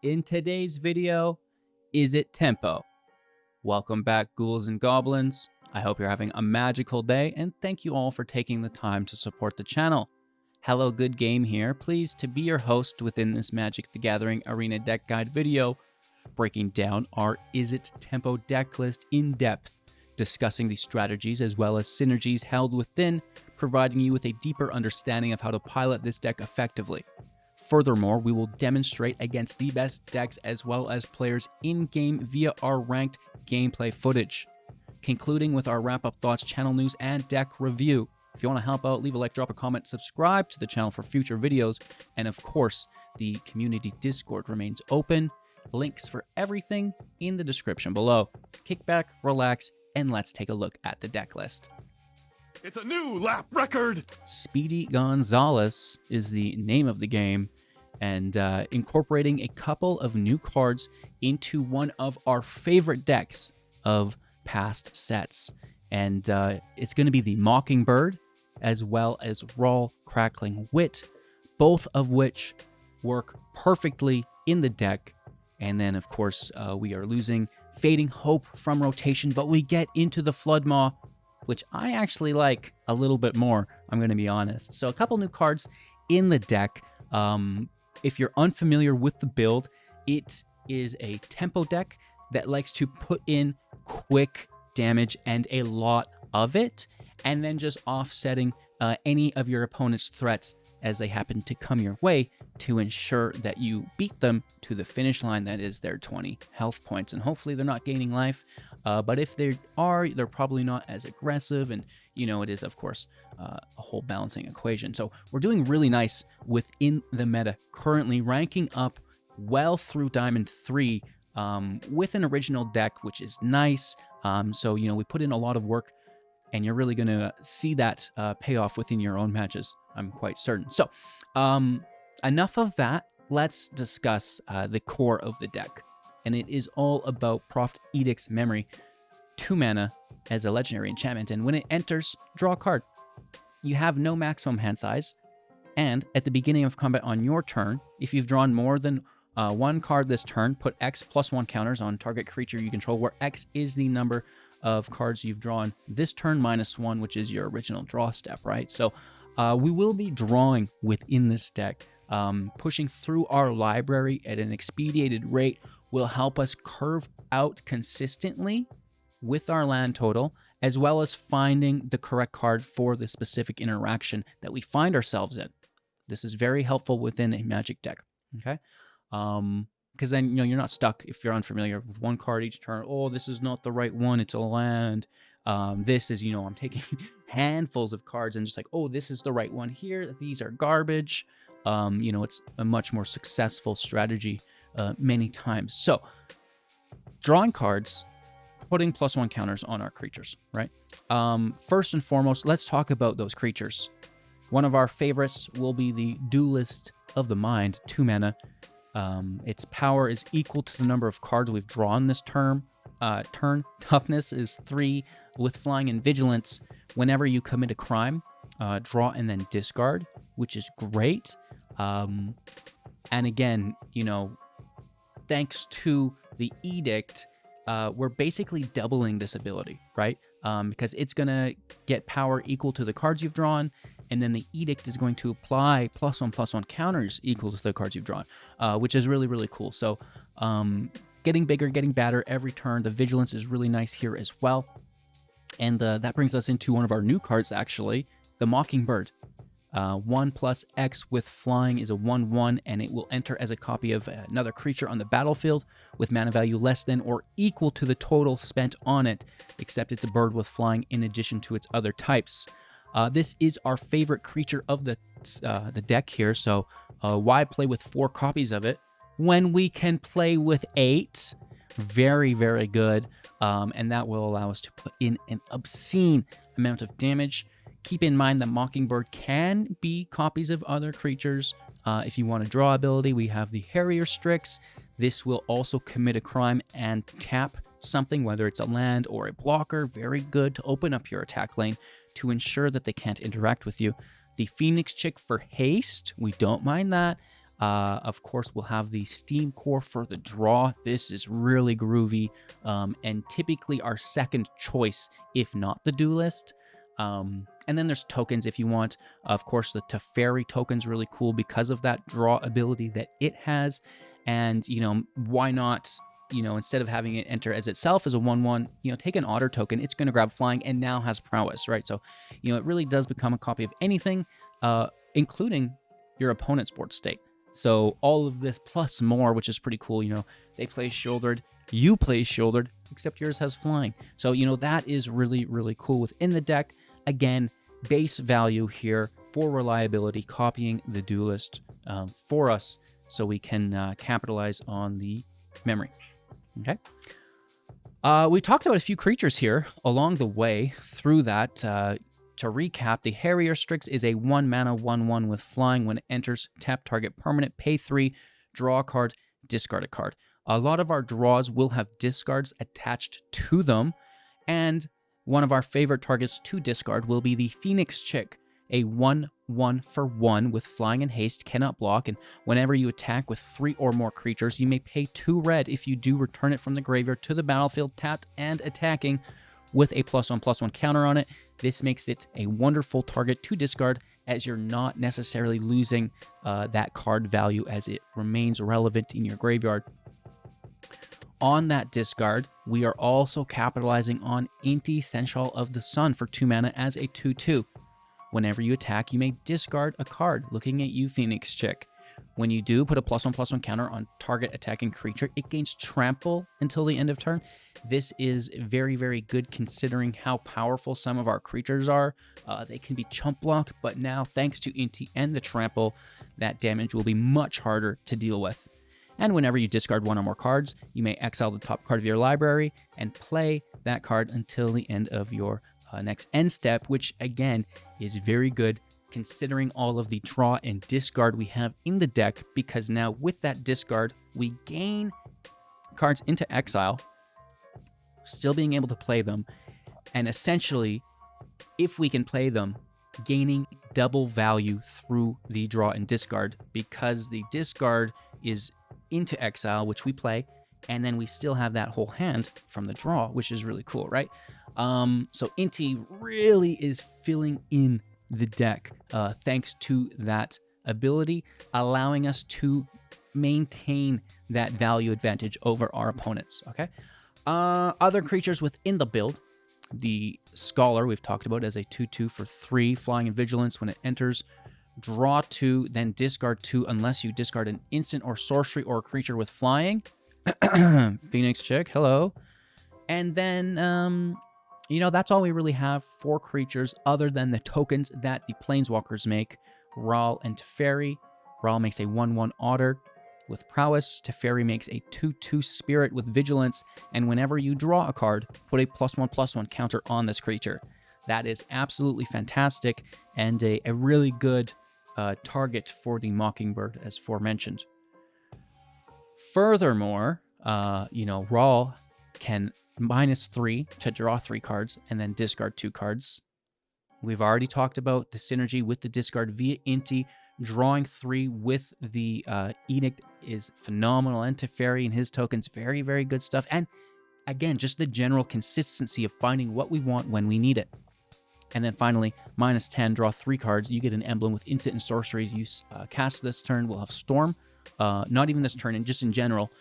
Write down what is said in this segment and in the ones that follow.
in today's video, Izzet Tempo. Welcome back, ghouls and goblins. I hope you're having a magical day, and thank you all for taking the time to support the channel. Hello, Good Game here, pleased to be your host within this Magic the Gathering Arena Deck Guide video, breaking down our Izzet Tempo deck list in depth, discussing the strategies as well as synergies held within, providing you with a deeper understanding of how to pilot this deck effectively. Furthermore, we will demonstrate against the best decks as well as players in-game via our ranked gameplay footage. Concluding with our wrap-up thoughts, channel news, and deck review. If you want to help out, leave a like, drop a comment, subscribe to the channel for future videos, and of course, the community Discord remains open. Links for everything in the description below. Kick back, relax, and let's take a look at the deck list. It's a new lap record! Speedy Gonzalez is the name of the game, and incorporating a couple of new cards into one of our favorite decks of past sets. And it's going to be the Mockingbird, as well as Raw Crackling Wit, both of which work perfectly in the deck. And then, of course, we are losing Fading Hope from rotation, but we get into the Floodmaw, which I actually like a little bit more, I'm going to be honest. So a couple new cards in the deck. If you're unfamiliar with the build, it is a tempo deck that likes to put in quick damage and a lot of it, and then just offsetting any of your opponent's threats as they happen to come your way to ensure that you beat them to the finish line, that is their 20 health points. And hopefully they're not gaining life, but if they are, they're probably not as aggressive, and you know, it is of course a whole balancing equation. So we're doing really nice within the meta, currently ranking up well through Diamond 3 with an original deck, which is nice. So, you know, we put in a lot of work, and you're really going to see that pay off within your own matches, I'm quite certain. So, enough of that. Let's discuss the core of the deck. And it is all about Proft Eidict's Memory, 2 mana as a legendary enchantment. And when it enters, draw a card. You have no maximum hand size. And at the beginning of combat on your turn, if you've drawn more than one card this turn, put X +1 counters on target creature you control, where X is the number of cards you've drawn this turn -1, which is your original draw step, right? So we will be drawing within this deck. Pushing through our library at an expedited rate will help us curve out consistently with our land total, as well as finding the correct card for the specific interaction that we find ourselves in. This is very helpful within a Magic deck, okay? Because then, you know, you're not stuck if you're unfamiliar with one card each turn. Oh, this is not the right one, it's a land. This is, you know, I'm taking handfuls of cards and just like, oh, this is the right one here. These are garbage. You know, it's a much more successful strategy many times. So, drawing cards, putting +1 counters on our creatures, right? First and foremost, let's talk about those creatures. One of our favorites will be the Duelist of the Mind, 2 mana. Its power is equal to the number of cards we've drawn this turn. Toughness is 3 with flying and vigilance. Whenever you commit a crime, draw and then discard, which is great. And again, you know, thanks to the Edict, we're basically doubling this ability, right? Because it's going to get power equal to the cards you've drawn, and then the Edict is going to apply +1/+1 counters equal to the cards you've drawn, which is really, really cool. So getting bigger, getting badder every turn. The Vigilance is really nice here as well. And that brings us into one of our new cards, actually, the Mockingbird. 1+X with flying is a 1/1, and it will enter as a copy of another creature on the battlefield with mana value less than or equal to the total spent on it, except it's a bird with flying in addition to its other types. This is our favorite creature of the deck here, so why play with 4 copies of it when we can play with 8? Very, very good, and that will allow us to put in an obscene amount of damage. Keep in mind that Mockingbird can be copies of other creatures. If you want a draw ability, we have the Harrier Strix. This will also commit a crime and tap something, whether it's a land or a blocker. Very good to open up your attack lane to ensure that they can't interact with you. The Phoenix Chick for haste, we don't mind that. Of course, we'll have the Steam Core for the draw. This is really groovy, and typically our second choice, if not the Duelist. And then there's tokens if you want. Of course, the Teferi token's really cool because of that draw ability that it has. And, why not, instead of having it enter as itself as a 1/1, take an Otter token. It's going to grab flying and now has prowess, right? So, it really does become a copy of anything, including your opponent's board state. So all of this plus more, which is pretty cool. They play shouldered, you play shouldered, except yours has flying. So, that is really, really cool within the deck. Again, base value here for reliability, copying the Duelist for us so we can capitalize on the memory. Okay. We talked about a few creatures here along the way through that. To recap, the Harrier Strix is a 1-mana 1/1 with flying. When it enters, tap target permanent, pay 3, draw a card, discard a card. A lot of our draws will have discards attached to them, and one of our favorite targets to discard will be the Phoenix Chick, a 1/1 for 1 with flying and haste, cannot block, and whenever you attack with 3 or more creatures, you may pay 2 red. If you do, return it from the graveyard to the battlefield, tapped and attacking with a +1/+1 counter on it. This makes it a wonderful target to discard, as you're not necessarily losing that card value as it remains relevant in your graveyard. On that discard, we are also capitalizing on Inti, Seneschal of the Sun for 2 mana as a 2/2. Whenever you attack, you may discard a card. Looking at you, Phoenix Chick. When you do, put a +1/+1 counter on target attacking creature. It gains trample until the end of turn. This is very, very good considering how powerful some of our creatures are. They can be chump blocked, but now thanks to Inti and the trample, that damage will be much harder to deal with. And whenever you discard 1 or more cards, you may exile the top card of your library and play that card until the end of your next end step, which again is very good considering all of the draw and discard we have in the deck, because now with that discard, we gain cards into exile, still being able to play them, and essentially, if we can play them, gaining double value through the draw and discard, because the discard is into exile, which we play, and then we still have that whole hand from the draw, which is really cool, right? So Inti really is filling in the deck thanks to that ability, allowing us to maintain that value advantage over our opponents, okay? Other creatures within the build, the Scholar we've talked about as a 2/2 for 3, flying and vigilance. When it enters, draw 2, then discard 2 unless you discard an instant or sorcery or a creature with flying. Phoenix Chick, hello. And then, that's all we really have for creatures other than the tokens that the Planeswalkers make. Ral and Teferi. Ral makes a 1/1 Otter with prowess. Teferi makes a 2/2 Spirit with vigilance. And whenever you draw a card, put a +1/+1 counter on this creature. That is absolutely fantastic and a really good target for the Mockingbird, as aforementioned. Furthermore, Ral can -3 to draw 3 cards and then discard 2 cards. We've already talked about the synergy with the discard via Inti. Drawing 3 with the Edict is phenomenal, and Teferi and his tokens, very, very good stuff. And again, just the general consistency of finding what we want when we need it. And then finally, -10, draw 3 cards. You get an emblem with instant and sorceries. You cast this turn. We'll have Storm. Not even this turn, and just in general,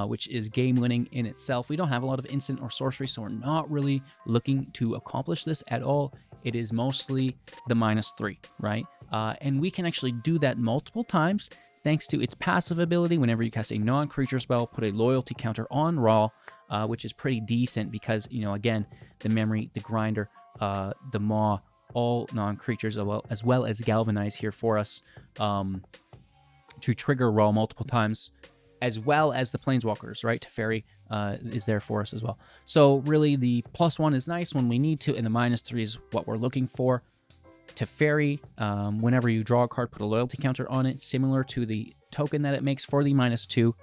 which is game-winning in itself. We don't have a lot of instant or sorcery, so we're not really looking to accomplish this at all. It is mostly the -3, right? And we can actually do that multiple times thanks to its passive ability. Whenever you cast a non-creature spell, put a loyalty counter on Ral, which is pretty decent because, again, the memory, the grinder, the maw, all non-creatures, as well as galvanize here for us to trigger Ral multiple times, as well as the Planeswalkers, right? Teferi is there for us as well. So really the +1 is nice when we need to, and the -3 is what we're looking for. Teferi, whenever you draw a card, put a loyalty counter on it, similar to the token that it makes for the -2.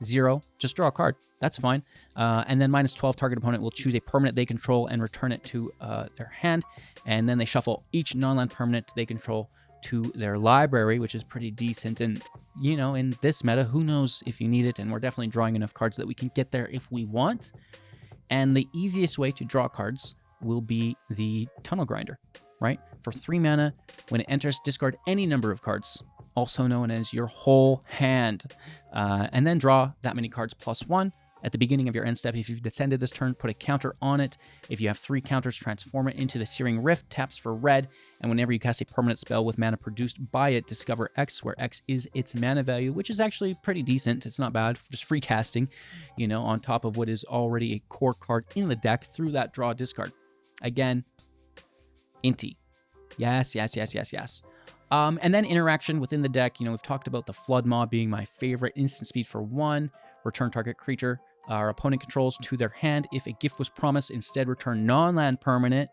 0, just draw a card. That's fine. And then -12, target opponent will choose a permanent they control and return it to their hand. And then they shuffle each non-land permanent they control to their library, which is pretty decent. And, you know, in this meta, who knows if you need it, and we're definitely drawing enough cards that we can get there if we want. And the easiest way to draw cards will be the Tunnel Grinder, right? For 3 mana, when it enters, discard any number of cards, also known as your whole hand, and then draw that many cards +1. At the beginning of your end step, if you've descended this turn, put a counter on it. If you have 3 counters, transform it into the Searing Rift, taps for red, and whenever you cast a permanent spell with mana produced by it, discover X, where X is its mana value, which is actually pretty decent. It's not bad, just free casting, you know, on top of what is already a core card in the deck through that draw discard. Again, Inti. Yes, yes, yes, yes, yes. And then interaction within the deck. You know, we've talked about the Flood Maw being my favorite. Instant speed for 1. Return target creature our opponent controls to their hand. If a gift was promised, instead return non-land permanent.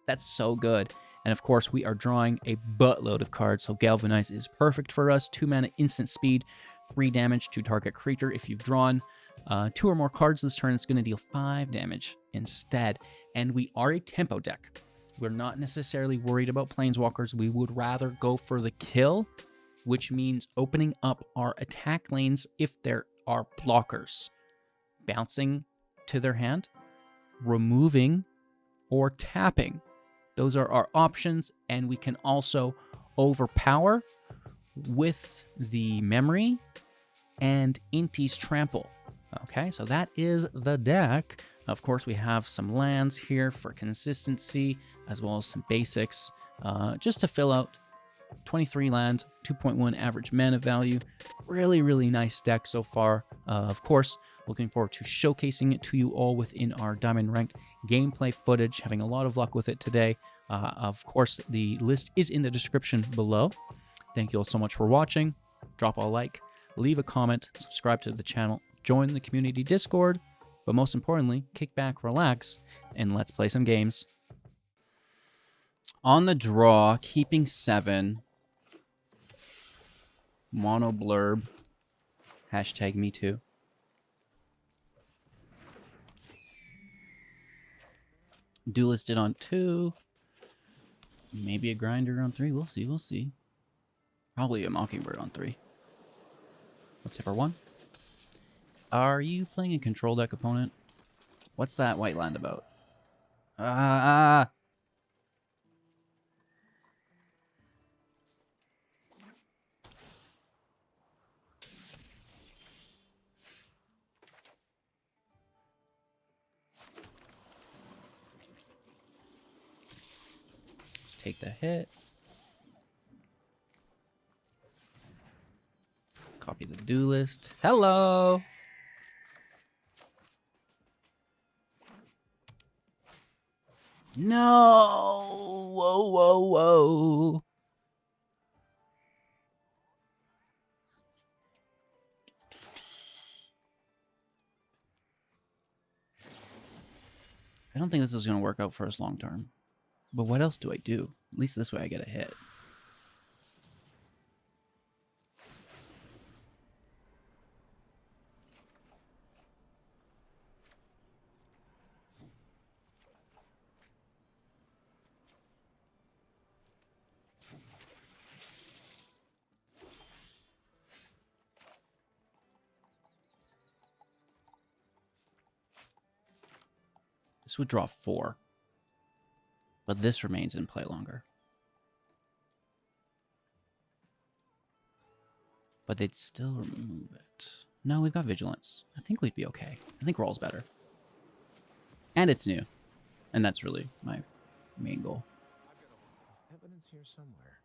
That's so good. And of course, we are drawing a buttload of cards, so Galvanize is perfect for us. 2 mana, instant speed, 3 damage to target creature. If you've drawn 2 or more cards this turn, it's going to deal 5 damage instead. And we are a tempo deck. We're not necessarily worried about Planeswalkers. We would rather go for the kill, which means opening up our attack lanes if there are blockers. Bouncing to their hand, removing, or tapping. Those are our options, and we can also overpower with the memory and Inti's Trample. Okay, so that is the deck. Of course, we have some lands here for consistency, as well as some basics, just to fill out 23 lands, 2.1 average mana value. Really, really nice deck so far. Of course, looking forward to showcasing it to you all within our Diamond Ranked gameplay footage. Having a lot of luck with it today. Of course, the list is in the description below. Thank you all so much for watching. Drop a like, leave a comment, subscribe to the channel, join the community Discord, but most importantly, kick back, relax, and let's play some games. On the draw, keeping 7. Mono blurb. Hashtag me too. Duelist on 2. Maybe a grinder on 3. We'll see, we'll see. Probably a Mockingbird on 3. Let's hit for 1. Are you playing a control deck opponent? What's that white land about? Let's take the hit. Copy the Duelist. Hello! No! Whoa, whoa, whoa. I don't think this is going to work out for us long term. But what else do I do? At least this way I get a hit. This would draw 4. But this remains in play longer. But they'd still remove it. No, we've got Vigilance. I think we'd be okay. I think Roll's better. And it's new. And that's really my main goal. There's evidence here somewhere.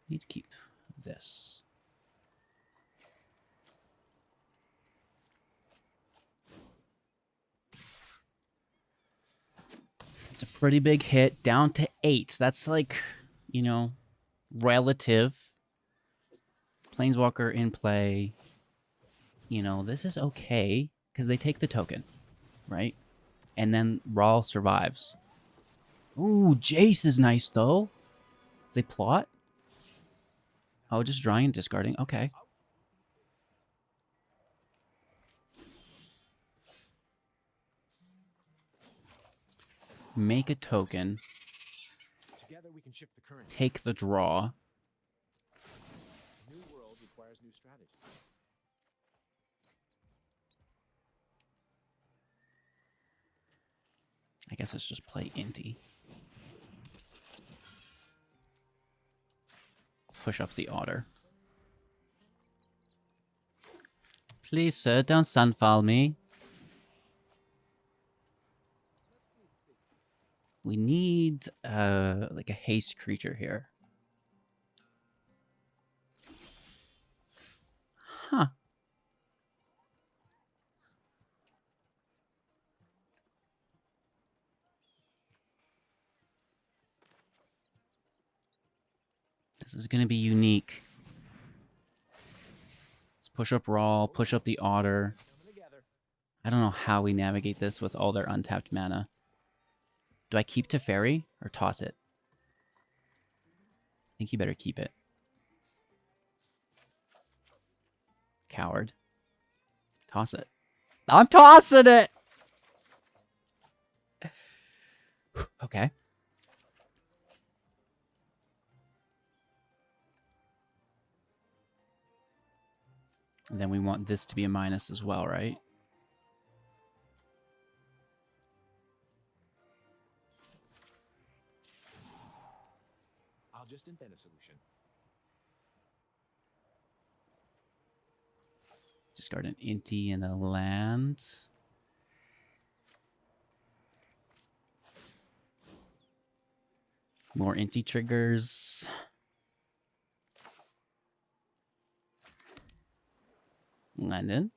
Need to keep this. It's a pretty big hit, down to 8. That's like, you know, relative. Planeswalker in play. You know, this is okay, because they take the token, right? And then Raw survives. Ooh, Jace is nice, though. They plot? Oh, just drawing and discarding. Okay. make a token, Together we can shift the current. take the draw. New world requires new strategy. I guess let's just play Inti. Push up the otter. Please, sir, don't sunfall me. We need, like a haste creature here. Huh. This is going to be unique. Let's push up Raw, push up the Otter. I don't know how we navigate this with all their untapped mana. Do I keep Teferi or toss it? I think you better keep it. Coward. Toss it. I'm tossing it! Okay. And then we want this to be a minus as well, right? I'll just invent a solution. Discard an Inti and a land. More Inti triggers. Landed.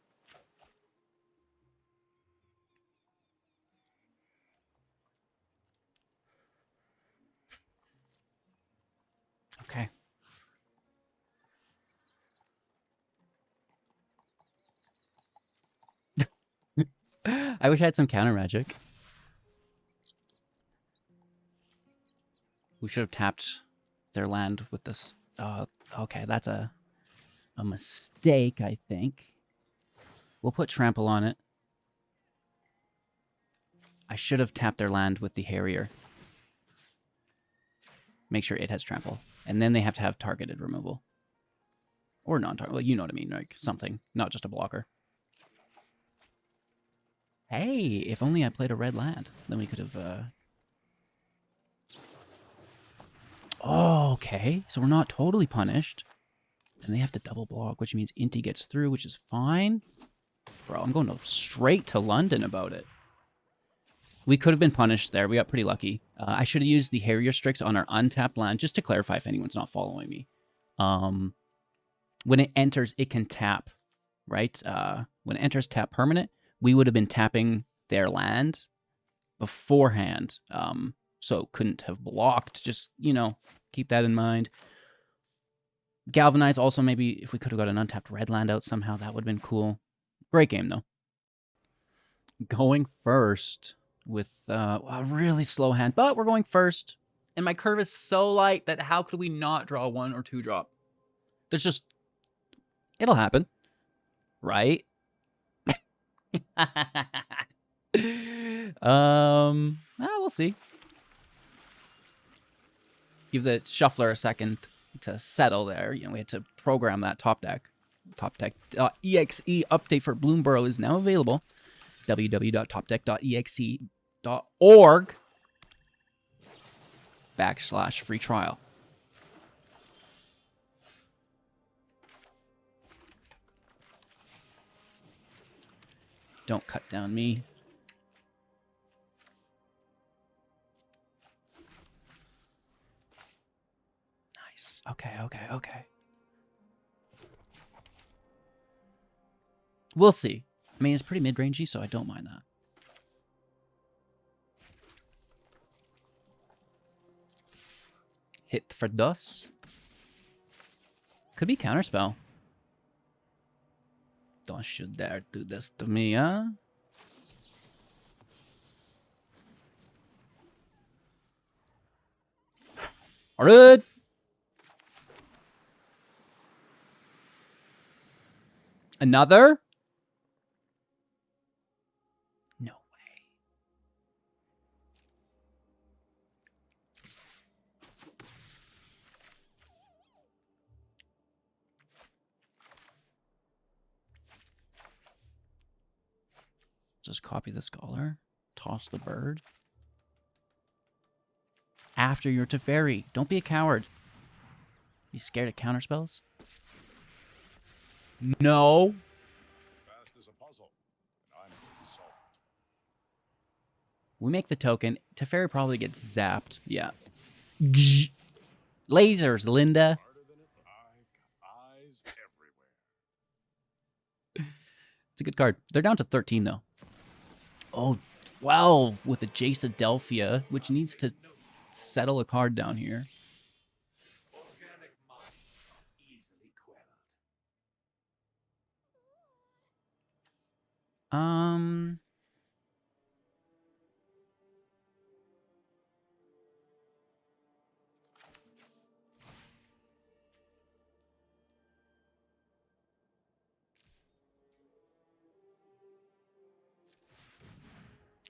Okay. I wish I had some counter magic. We should have tapped their land with this. Okay, that's a mistake, I think. We'll put trample on it. I should have tapped their land with the Harrier. Make sure it has trample. And then they have to have targeted removal. Or non-target. Well, you know what I mean, like something. Not just a blocker. Hey, if only I played a red land. Then we could have... Oh, okay. So we're not totally punished. And they have to double block, which means Inti gets through, which is fine. Bro, I'm going straight to London about it. We could have been punished there. We got pretty lucky. I should have used the Harrier Strix on our untapped land, just to clarify if anyone's not following me. When it enters, it can tap, right? When it enters tap permanent, we would have been tapping their land beforehand. So couldn't have blocked. Just, keep that in mind. Galvanize also, maybe if we could have got an untapped red land out somehow, that would have been cool. Great game, though. Going first with a really slow hand, but we're going first. And my curve is so light that how could we not draw 1 or 2 drop? There's just... It'll happen. Right? We'll see. Give the shuffler a second to settle there. We had to program that top deck. TopDeck.exe update for Bloomburrow is now available. www.topdeck.exe.org/free trial. Don't cut down me. Nice. Okay. We'll see. I mean, it's pretty mid-rangey, so I don't mind that. Hit for dust. Could be counterspell. Don't you dare do this to me, huh? Alright. Another? No way. just copy the Scholar. Toss the bird. After your Teferi. Don't be a coward. You scared of counterspells? No. Fast as a puzzle. I'm solved. We make the token. Teferi probably gets zapped. Yeah. Gzz. Lasers, Linda. Harder than it. I've got eyes everywhere. It's a good card. They're down to 13, though. Oh, 12 with a Jace Adelphia, which needs to settle a card down here. Organic mind. Easily quelled.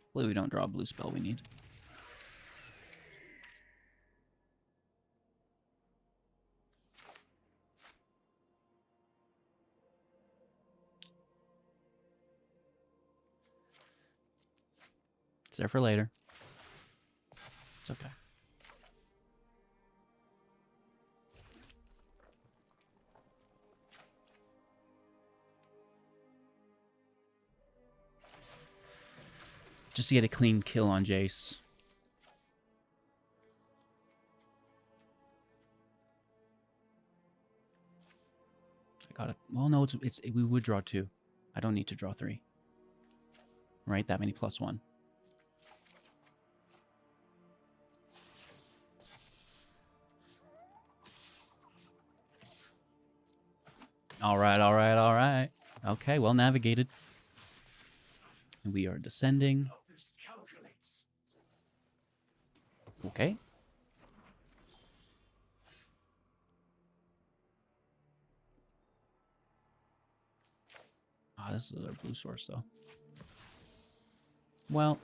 Hopefully we don't draw a blue spell we need. It's there for later. It's okay. Just to get a clean kill on Jace. I got it. Well, no, we would draw 2. I don't need to draw 3. Right? That many +1. All right, all right, all right. Okay, well navigated. We are descending. Okay. Ah, this is our blue source, though. Well.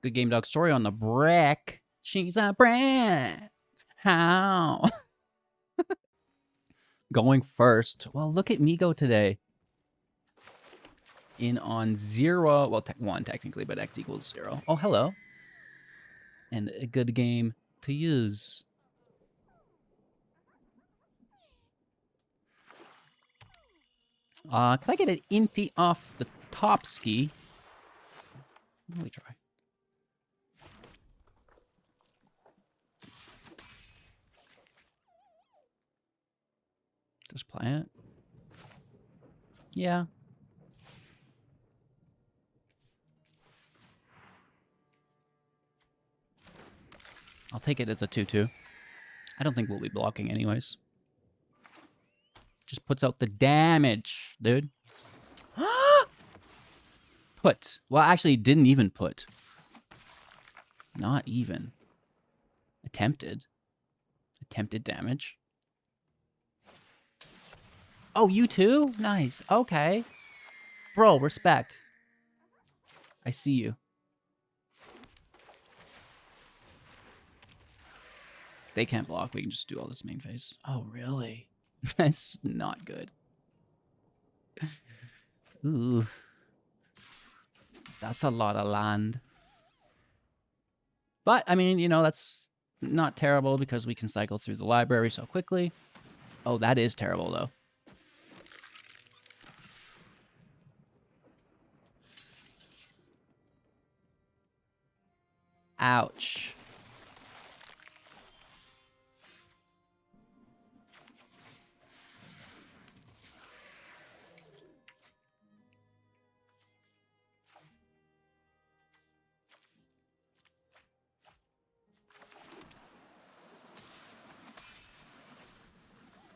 Good game, dog. Story on the brick. She's a brick. How? Going first. Well, look at me go today. In on 0. Well, 1 technically, but x equals 0. Oh, hello. And a good game to use. Can I get an Inti off the top ski? Let me try. Just play it. Yeah. I'll take it as a 2/2. I don't think we'll be blocking anyways. Just puts out the damage, dude. Put. Well, actually, didn't even put. Not even. Attempted. Attempted damage. Oh, you too? Nice. Okay. Bro, respect. I see you. They can't block. We can just do all this main phase. Oh, really? That's not good. Ooh. That's a lot of land. But, I mean, you know, that's not terrible because we can cycle through the library so quickly. Oh, that is terrible, though. Ouch.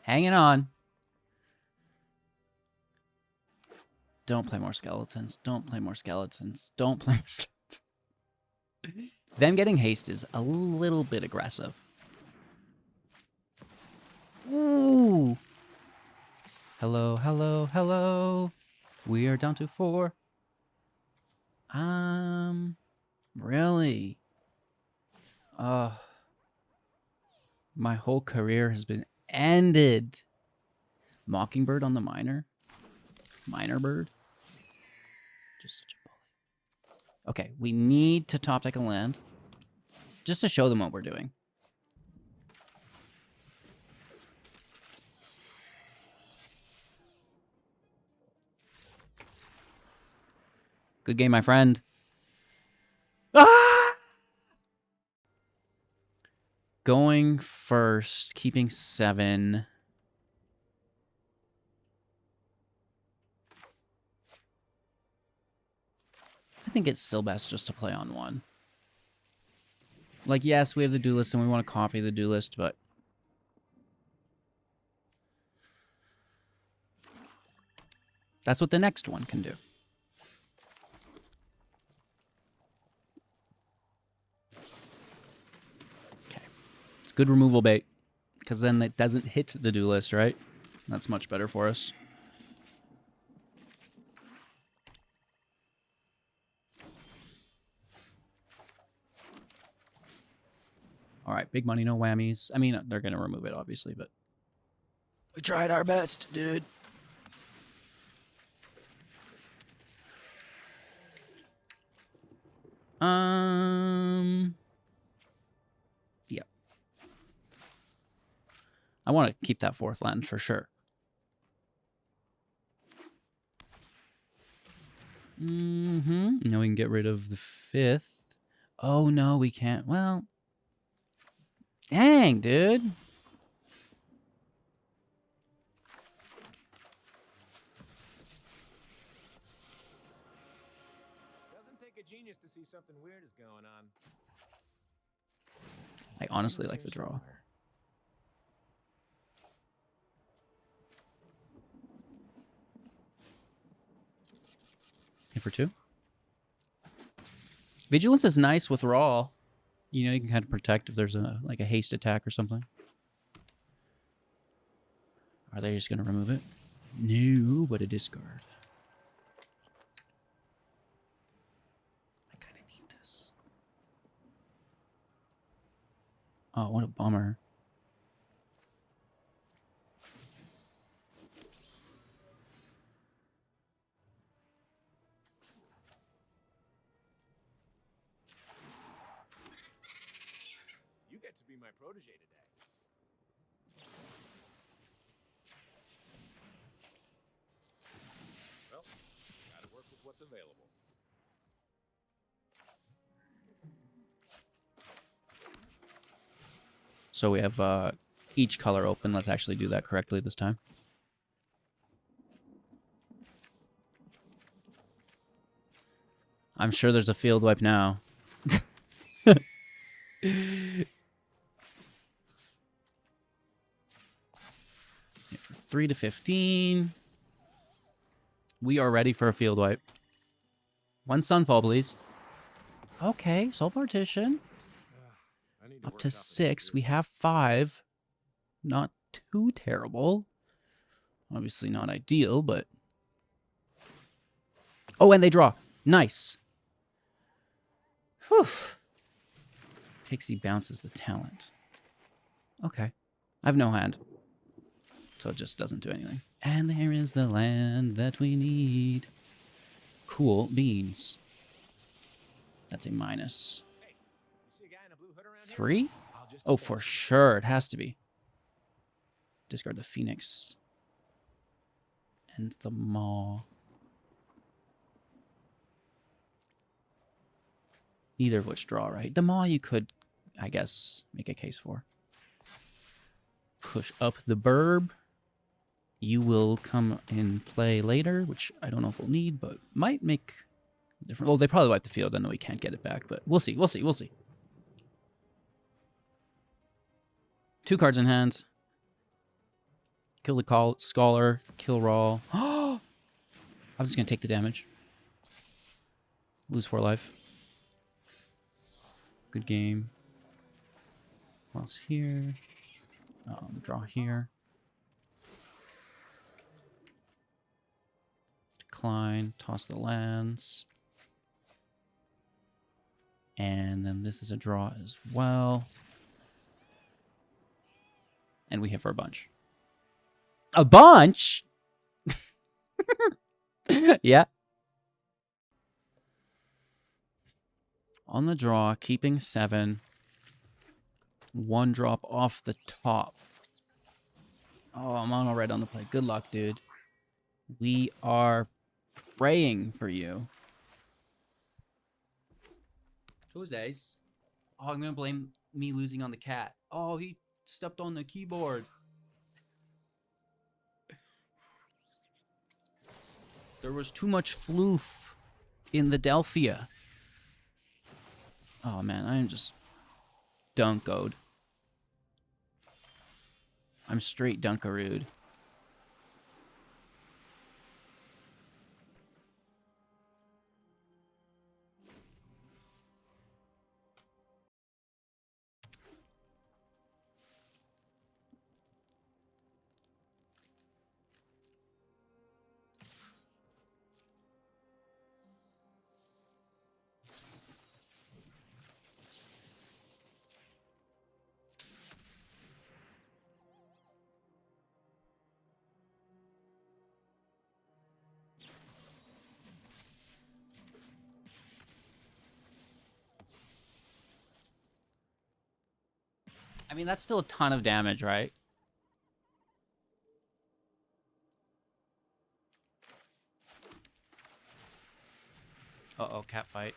Hanging on. Don't play more skeletons. Don't play more skeletons. Don't play more skeletons. Them getting haste is a little bit aggressive. Ooh. Hello, hello, hello. We are down to 4. Really? My whole career has been ended. Mockingbird on the minor. Minor bird. Just such a bully. Okay, we need to top deck a land. Just to show them what we're doing. Good game, my friend. Ah! Going first, keeping 7. I think it's still best just to play on 1. Like, yes, we have the Duelist and we want to copy the Duelist, but that's what the next one can do. Okay. It's good removal bait, because then it doesn't hit the Duelist, right? That's much better for us. All right, big money, no whammies. I mean, they're going to remove it, obviously, but we tried our best, dude. Yeah. I want to keep that 4th land for sure. Now we can get rid of the 5th. Oh, no, we can't. Well, dang, dude. Doesn't take a genius to see something weird is going on. I honestly like the draw. Hit for 2. Vigilance is nice with raw. You know, you can kind of protect if there's a like a haste attack or something. Are they just going to remove it? No, but a discard. I kind of need this. Oh, what a bummer. You get to be my protege today. Well, gotta work with what's available. So we have each color open. Let's actually do that correctly this time. I'm sure there's a field wipe now. 3 to 15. We are ready for a field wipe. 1 Sunfall, please. Okay, Soul Partition. Up to 6. We have 5. Not too terrible. Obviously not ideal, but... Oh, and they draw. Nice. Whew. Pixie bounces the talent. Okay. I have no hand. So it just doesn't do anything. And there is the land that we need. Cool beans. That's a minus. 3? Oh, for sure. It has to be. Discard the Phoenix. And the Maw. Neither of which draw, right? The Maw you could, I guess, make a case for. Push up the Burb. You will come in play later, which I don't know if we'll need, but might make a difference. Well, they probably wipe the field. I know we can't get it back, but we'll see. We'll see. We'll see. 2 cards in hand. Kill the Scholar. Kill Raw. I'm just going to take the damage. Lose 4 life. Good game. What else here? Draw here. Decline. Toss the lands. And then this is a draw as well. And we hit for a bunch. A bunch? Yeah. On the draw, keeping 7. 1 drop off the top. Oh, I'm on red on the play. Good luck, dude. We are praying for you. Jose's. Oh, I'm going to blame me losing on the cat. Oh, he stepped on the keyboard. There was too much floof in the Delphia. Oh, man, I am just dunkoed. I'm straight dunkarood. I mean, that's still a ton of damage, right? Uh-oh, cat fight.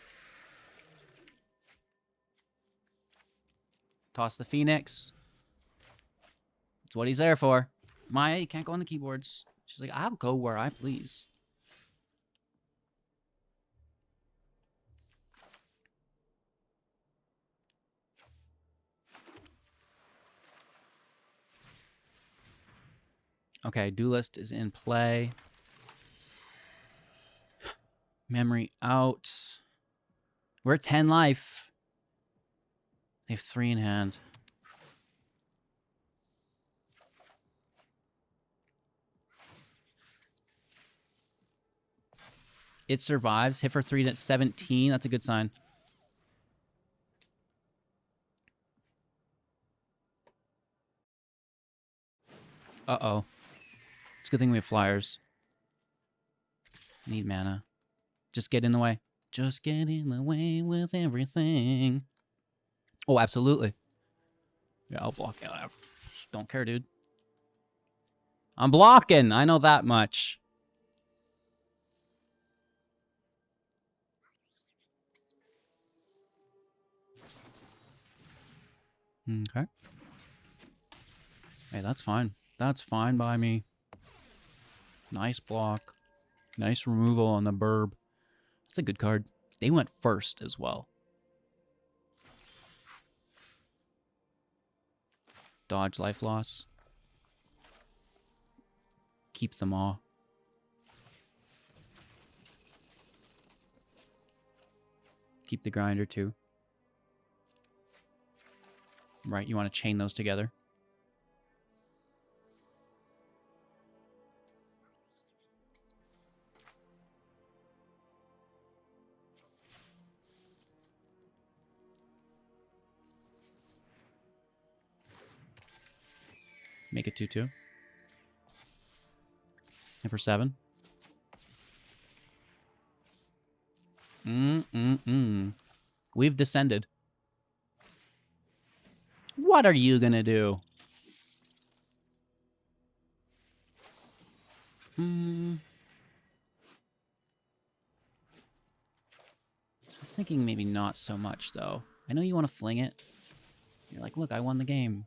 Toss the Phoenix. That's what he's there for. Maya, you can't go on the keyboards. She's like, I'll go where I please. Okay, Duelist is in play. Memory out. We're at 10 life. They have 3 in hand. It survives. Hit for 3 at 17. That's a good sign. Uh-oh. It's a good thing we have flyers. Need mana. Just get in the way. Just get in the way with everything. Oh, absolutely. Yeah, I'll block it. Don't care, dude. I'm blocking. I know that much. Okay. Hey, that's fine. That's fine by me. Nice block. Nice removal on the burb. That's a good card. They went first as well. Dodge life loss. Keep them all. Keep the grinder too. Right, you want to chain those together. Make it 2-2. And for 7. We've descended. What are you gonna do? I was thinking maybe not so much, though. I know you want to fling it. You're like, look, I won the game.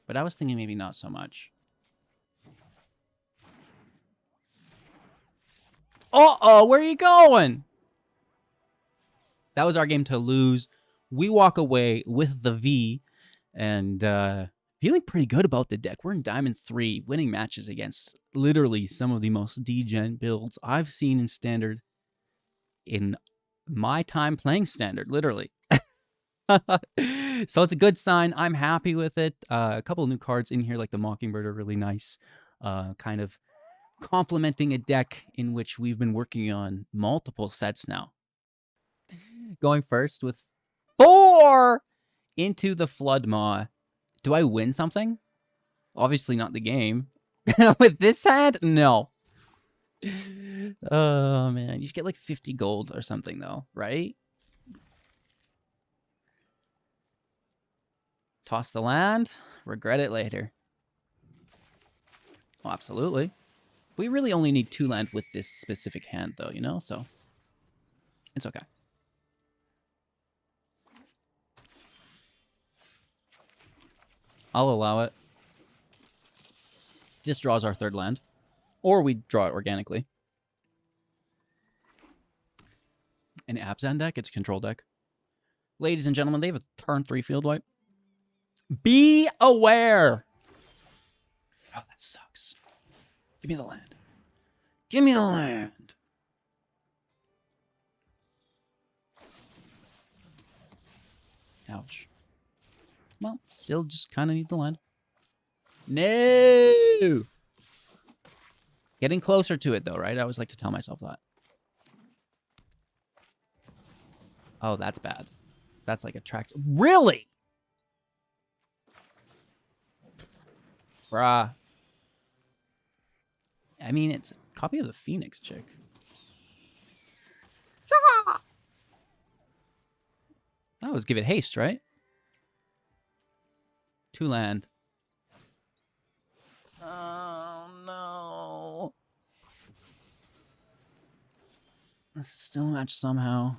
But I was thinking maybe not so much. Uh-oh, where are you going? That was our game to lose. We walk away with the V. And feeling pretty good about the deck. We're in Diamond 3, winning matches against literally some of the most degen builds I've seen in Standard in my time playing Standard, literally. So it's a good sign. I'm happy with it. A couple of new cards in here, like the Mockingbird, are really nice. Kind of complementing a deck in which we've been working on multiple sets now. Going first with 4 into the Flood Maw. Do I win something? Obviously not the game. With this hand? No. Oh, man. You should get like 50 gold or something, though, right? Toss the land. Regret it later. Oh, absolutely. We really only need 2 land with this specific hand, though, you know? So, it's okay. I'll allow it. This draws our 3rd land. Or we draw it organically. An Abzan deck? It's a control deck. Ladies and gentlemen, they have a turn 3 field wipe. Be aware! Oh, that sucks. Give me the land. Give me the land! Ouch. Well, still just kind of need the land. No! Getting closer to it, though, right? I always like to tell myself that. Oh, that's bad. That's like attracts... Really? Bruh. I mean, it's a copy of the Phoenix chick. Oh, let's give it haste, right? 2 land. Oh, no. Let's still match somehow.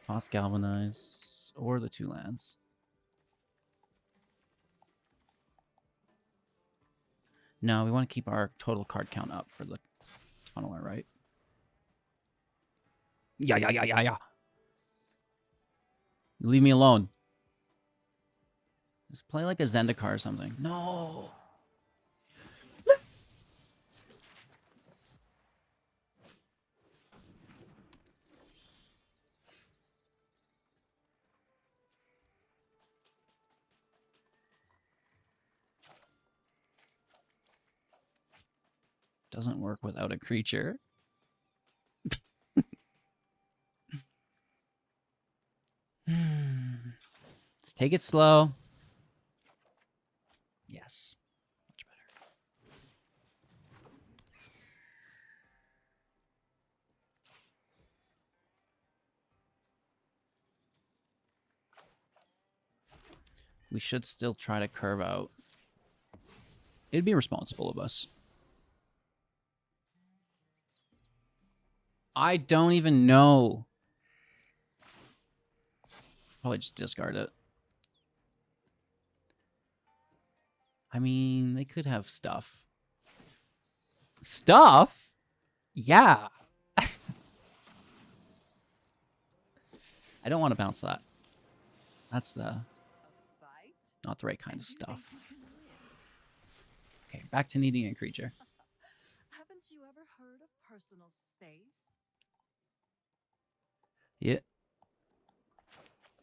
Toss Galvanize. Or the 2 lands. No, we want to keep our total card count up for the tunneler, right? Yeah. You leave me alone. Just play like a Zendikar or something. No. Doesn't work without a creature. Let's take it slow. Yes. Much better. We should still try to curve out. It'd be responsible of us. I don't even know. Probably just discard it. I mean, they could have stuff. Stuff? Yeah. I don't want to bounce that. That's not the right kind of stuff. Okay, back to needing a creature. Haven't you ever heard of personal space? Yeah.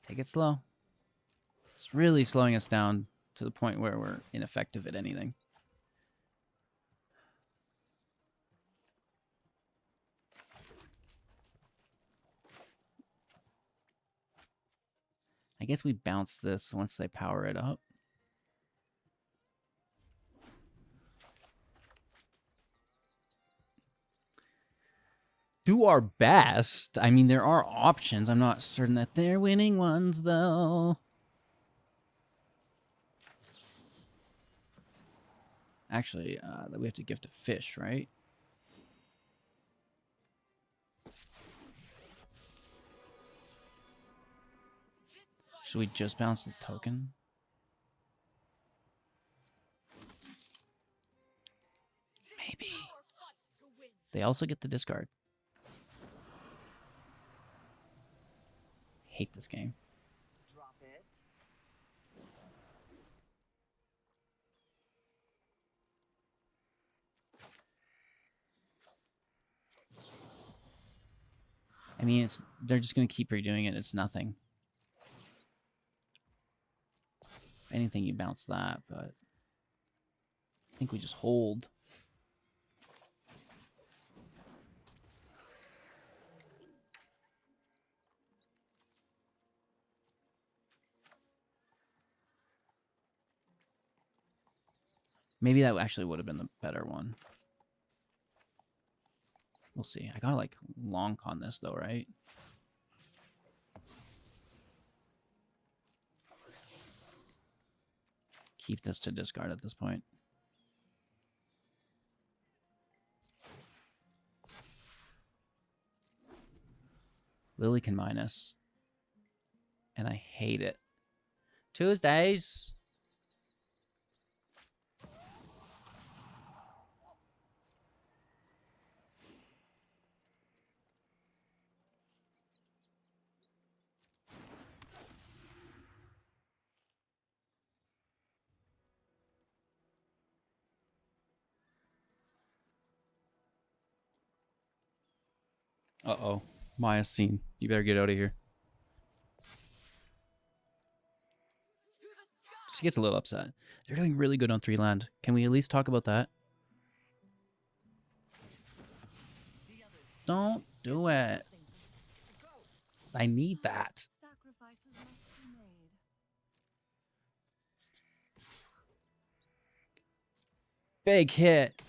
Take it slow. It's really slowing us down to the point where we're ineffective at anything. I guess we bounce this once they power it up. Do our best. I mean, there are options. I'm not certain that they're winning ones, though. Actually, we have to gift a fish, right? Should we just bounce the token? Maybe. They also get the discard. Hate this game. Drop it. I mean, they're just going to keep redoing it. It's nothing. If anything, you bounce that, but I think we just hold. Maybe that actually would have been the better one. We'll see. I gotta like long con this though, right? Keep this to discard at this point. Lily can minus. And I hate it. Tuesdays. Uh-oh. Maya's seen. You better get out of here. She gets a little upset. They're doing really good on 3 land. Can we at least talk about that? Don't do it. I need that. Sacrifices must be made. Big hit.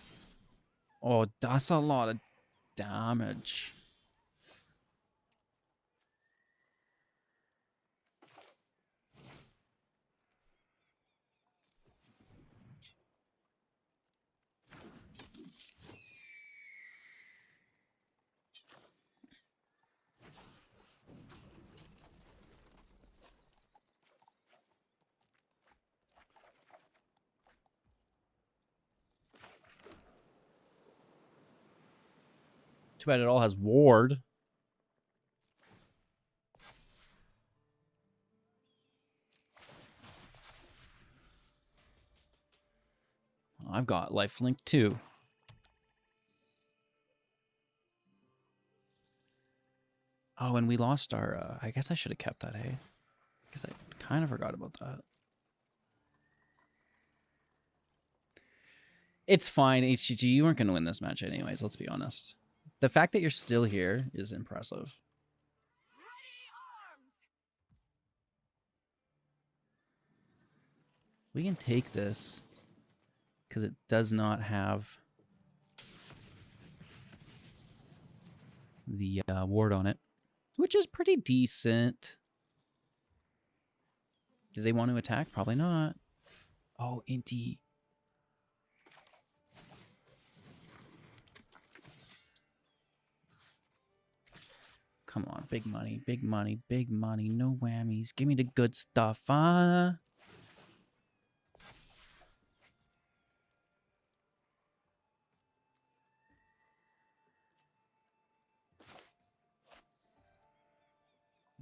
Oh, that's a lot of damage. Too bad it all has ward. I've got lifelink too. Oh, and we lost our... I guess I should have kept that, hey? Because I kind of forgot about that. It's fine, HGG. You weren't going to win this match anyways, let's be honest. The fact that you're still here is impressive. We can take this because it does not have the ward on it, which is pretty decent. Do they want to attack? Probably not. Oh, Inti. Come on, big money, big money, big money, no whammies. Give me the good stuff, huh?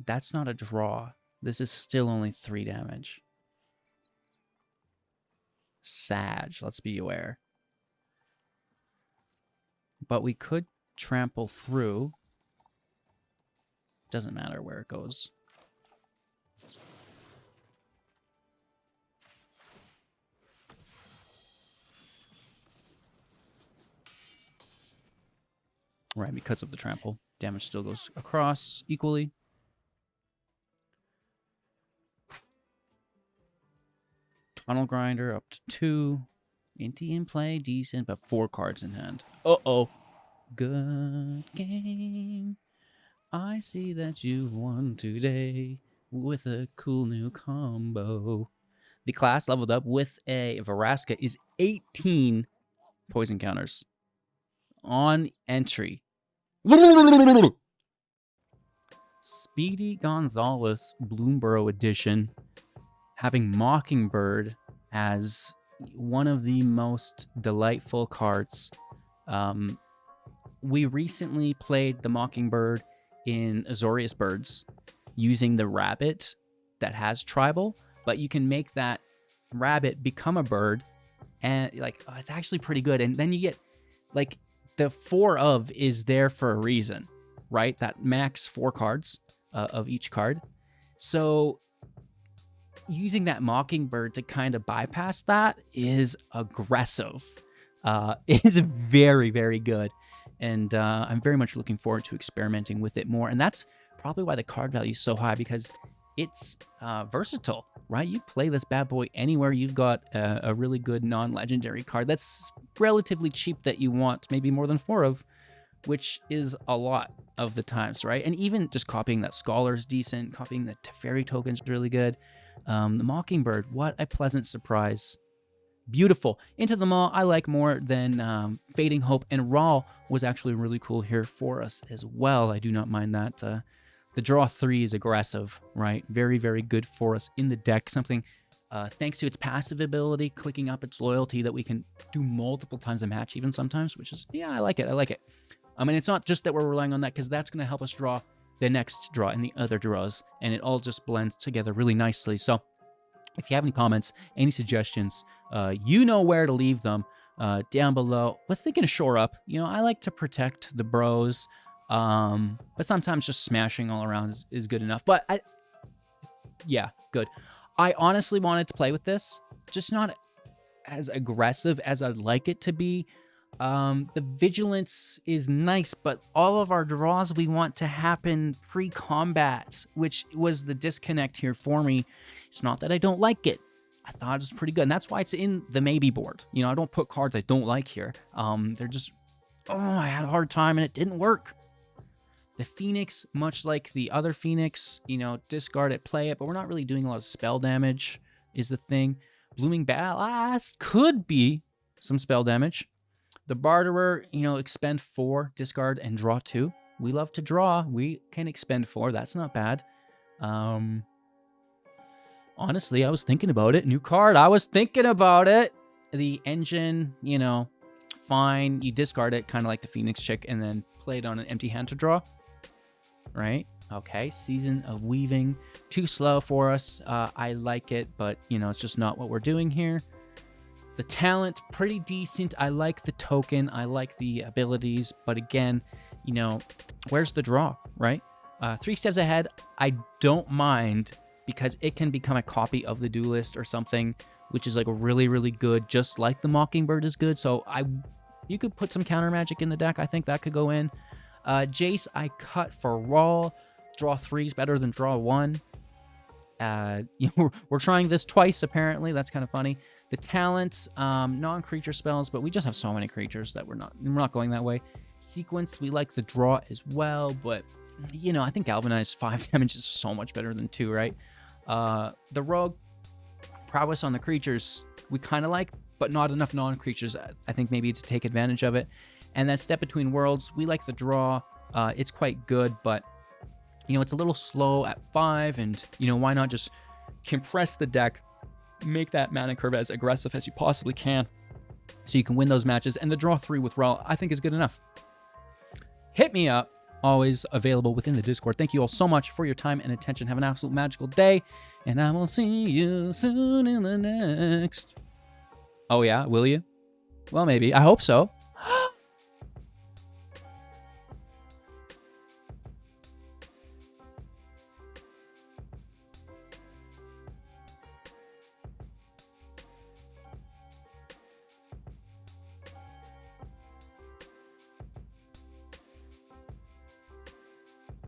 That's not a draw. This is still only 3 damage. Sag, let's be aware. But we could trample through. Doesn't matter where it goes. Right, because of the trample. Damage still goes across equally. Tunnel Grinder up to 2. Inti in play, decent, but 4 cards in hand. Uh-oh. Good game. I see that you've won today with a cool new combo. The class leveled up with a Vraska is 18 poison counters on entry. Speedy Gonzalez Bloomborough edition, having Mockingbird as one of the most delightful cards. We recently played the Mockingbird in Azorius Birds using the rabbit that has tribal, but you can make that rabbit become a bird, and like, oh, it's actually pretty good. And then you get like the 4 of is there for a reason, right? That max 4 cards of each card. So using that Mockingbird to kind of bypass that is aggressive. It is very, very good. And I'm very much looking forward to experimenting with it more. And that's probably why the card value is so high, because it's versatile, right? You play this bad boy anywhere. You've got a really good non-legendary card that's relatively cheap that you want maybe more than 4 of, which is a lot of the times, right? And even just copying that Scholar is decent. Copying the Teferi token is really good. The Mockingbird, what a pleasant surprise. Beautiful. Into the Maw, I like more than Fading Hope, and Raw was actually really cool here for us as well. I do not mind that. The draw 3 is aggressive, right? Very, very good for us in the deck. Something, thanks to its passive ability, clicking up its loyalty, that we can do multiple times a match even sometimes, which is, yeah, I like it. I like it. I mean, it's not just that we're relying on that, because that's going to help us draw the next draw and the other draws, and it all just blends together really nicely. So if you have any comments, any suggestions, you know where to leave them down below. Was thinking of Shore Up. You know, I like to protect the bros, but sometimes just smashing all around is good enough. But yeah, good. I honestly wanted to play with this, just not as aggressive as I'd like it to be. The vigilance is nice, but all of our draws we want to happen pre-combat, which was the disconnect here for me. It's not that I don't like it. I thought it was pretty good, and that's why it's in the maybe board. You know, I don't put cards I don't like here. They're just, I had a hard time and it didn't work. The Phoenix, much like the other Phoenix, you know, discard it, play it, but we're not really doing a lot of spell damage is the thing. Blooming Ballast could be some spell damage. The Barterer, you know, expend 4, discard, and draw 2. We love to draw. We can expend 4. That's not bad. Honestly, I was thinking about it. New card. I was thinking about it. The Engine, you know, fine. You discard it, kind of like the Phoenix chick, and then play it on an empty hand to draw. Right? Okay. Season of Weaving. Too slow for us. I like it, but, you know, it's just not what we're doing here. The talent, pretty decent. I like the token. I like the abilities. But again, you know, where's the draw, right? 3 steps ahead, I don't mind, because it can become a copy of the Duelist or something, which is like really, really good, just like the Mockingbird is good. So you could put some counter magic in the deck. I think that could go in. Jace, I cut for Raw. Draw 3 is better than draw 1. You know, we're trying this twice, apparently. That's kind of funny. The talents, non-creature spells, but we just have so many creatures that we're not going that way. Sequence, we like the draw as well, but, you know, I think Galvanize 5 damage is so much better than 2, right? The Rogue, prowess on the creatures, we kind of like, but not enough non-creatures, I think, maybe to take advantage of it. And then Step Between Worlds, we like the draw. It's quite good, but, you know, it's a little slow at 5, and, you know, why not just compress the deck, make that mana curve as aggressive as you possibly can, so you can win those matches. And the draw 3 with Raw, I think, is good enough. Hit me up. Always available within the Discord. Thank you all so much for your time and attention. Have an absolute magical day, and I will see you soon in the next. Oh yeah, will you? Well, maybe. I hope so.